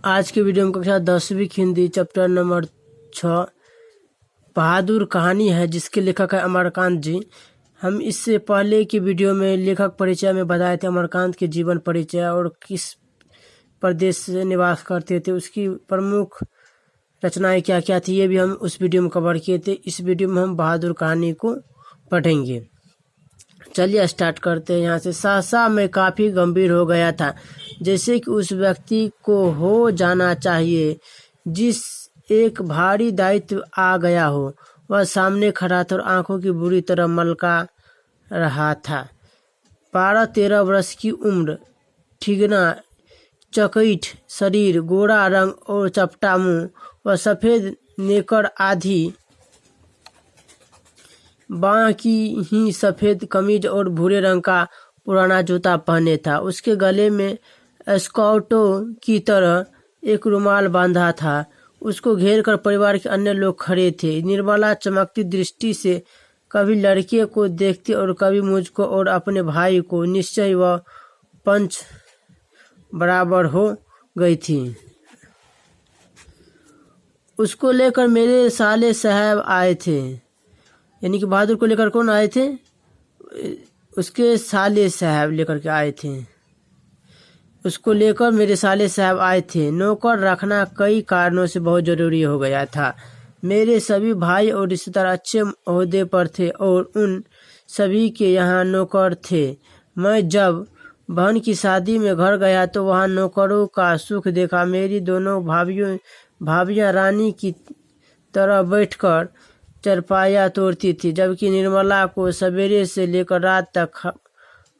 आज के वीडियो में कक्षा 10वीं हिंदी चैप्टर नंबर 6 बहादुर कहानी है, जिसके लेखक है अमरकांत जी। हम इससे पहले की वीडियो में लेखक परिचय में बताए थे अमरकांत के जीवन परिचय और किस प्रदेश से निवास करते थे, उसकी प्रमुख रचनाएं क्या क्या थी, ये भी हम उस वीडियो में कवर किए थे। इस वीडियो में हम बहादुर कहानी को पढ़ेंगे। चलिए स्टार्ट करते हैं यहाँ से। सहसा मैं काफ़ी गंभीर हो गया था, जैसे कि उस व्यक्ति को हो जाना चाहिए जिस एक भारी दायित्व आ गया हो। वह सामने खड़ा था और आंखों की बुरी तरह मलका रहा था। 12-13 वर्ष की उम्र, ठिगना चकित शरीर, गोरा रंग और चपटा मुंह। वह सफ़ेद नेकर आधी बाँ की ही सफ़ेद कमीज और भूरे रंग का पुराना जूता पहने था। उसके गले में स्काउटों की तरह एक रुमाल बांधा था। उसको घेर कर परिवार के अन्य लोग खड़े थे। निर्मला चमकती दृष्टि से कभी लड़के को देखती और कभी मुझको और अपने भाई को। निश्चय वह पंच बराबर हो गई थी। उसको लेकर मेरे साले साहब आए थे, यानी कि बहादुर को लेकर कौन आए थे? उसके साले साहब लेकर के आए थे। उसको लेकर मेरे साले साहब आए थे। नौकर रखना कई कारणों से बहुत ज़रूरी हो गया था। मेरे सभी भाई और रिश्तेदार अच्छे ओहदे पर थे और उन सभी के यहाँ नौकर थे। मैं जब बहन की शादी में घर गया तो वहाँ नौकरों का सुख देखा। मेरी दोनों भाभियाँ रानी की तरह बैठकर चरपाया तोड़ती थी, जबकि निर्मला को सवेरे से लेकर रात तक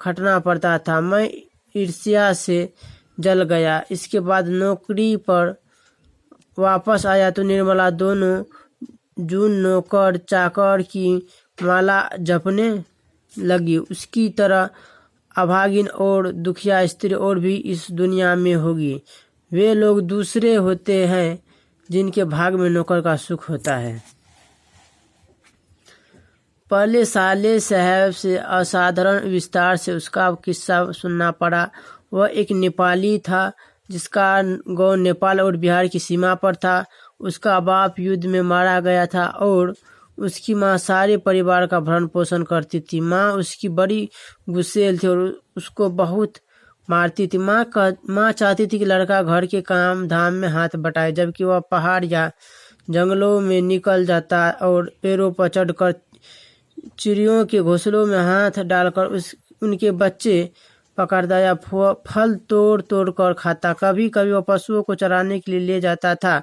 खटना पड़ता था। मैं ईर्ष्या से जल गया। इसके बाद नौकरी पर वापस आया तो निर्मला दोनों जून नौकर चाकर की माला जपने लगी। उसकी तरह अभागिन और दुखिया स्त्री और भी इस दुनिया में होगी। वे लोग दूसरे होते हैं जिनके भाग में नौकर का सुख होता है। पहले साले साहब से असाधारण विस्तार से उसका किस्सा सुनना पड़ा। वह एक नेपाली था जिसका गांव नेपाल और बिहार की सीमा पर था। उसका बाप युद्ध में मारा गया था और उसकी माँ सारे परिवार का भरण पोषण करती थी। माँ उसकी बड़ी गुस्सैल थी और उसको बहुत मारती थी। माँ चाहती थी कि लड़का घर के काम धाम में हाथ बटाए, जबकि वह पहाड़ या जंगलों में निकल जाता और पेड़ों पर चढ़कर चिड़ियों के घोंसलों में हाथ डालकर उनके बच्चे पकड़ता या फल तोड़ तोड़ कर खाता। कभी कभी वह पशुओं को चराने के लिए ले जाता था।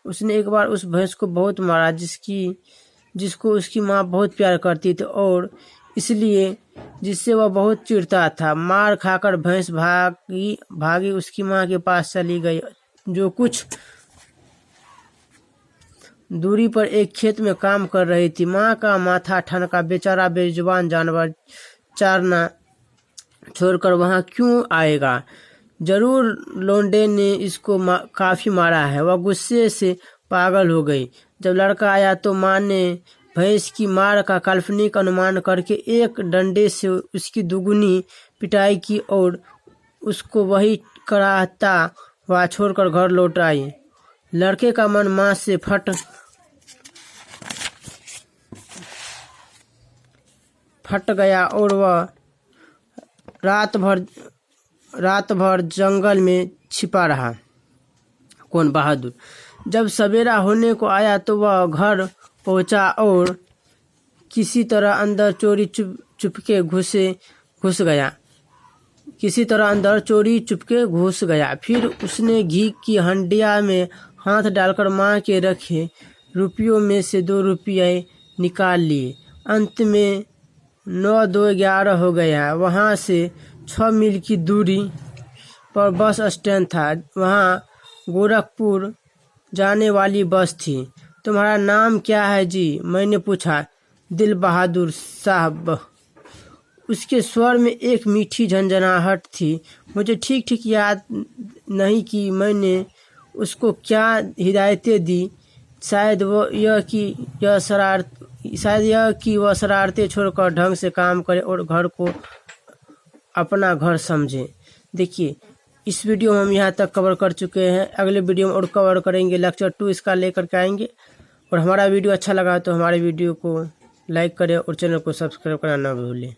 उसने एक बार उस भैंस को बहुत मारा जिसको उसकी माँ बहुत प्यार करती थी और इसलिए जिससे वह बहुत चिढ़ता था। मार खाकर भैंस भागी उसकी माँ के पास चली गई, जो कुछ दूरी पर एक खेत में काम कर रही थी। माँ का माथा ठनका। बेचारा बेजुबान जानवर चारना छोड़कर वहाँ क्यों आएगा? जरूर लौंडे ने इसको काफ़ी मारा है। वह गुस्से से पागल हो गई। जब लड़का आया तो माँ ने भैंस की मार का काल्पनिक अनुमान करके एक डंडे से उसकी दुगुनी पिटाई की और उसको वही कराहता हुआ छोड़कर घर लौट आई। लड़के का मन माँ से फट गया और वह रात भर जंगल में छिपा रहा। कौन? बहादुर। जब सवेरा होने को आया तो वह घर पहुंचा और किसी तरह अंदर चोरी चुपके घुस गया। फिर उसने घी की हंडिया में हाथ डालकर माँ के रखे रुपयों में से 2 रुपये निकाल लिए। अंत में 9-2-11 हो गया। वहाँ से 6 मील की दूरी पर बस स्टैंड था। वहाँ गोरखपुर जाने वाली बस थी। तुम्हारा नाम क्या है जी? मैंने पूछा। दिल बहादुर साहब। उसके स्वर में एक मीठी झंझनाहट थी। मुझे ठीक ठीक याद नहीं कि मैंने उसको क्या हिदायतें दी। शायद यह कि वह शरारतें छोड़कर ढंग से काम करे और घर को अपना घर समझे। देखिए, इस वीडियो में हम यहाँ तक कवर कर चुके हैं। अगले वीडियो में और कवर करेंगे, लेक्चर 2 इसका लेकर के आएंगे। और हमारा वीडियो अच्छा लगा तो हमारे वीडियो को लाइक करें और चैनल को सब्सक्राइब करना ना भूलें।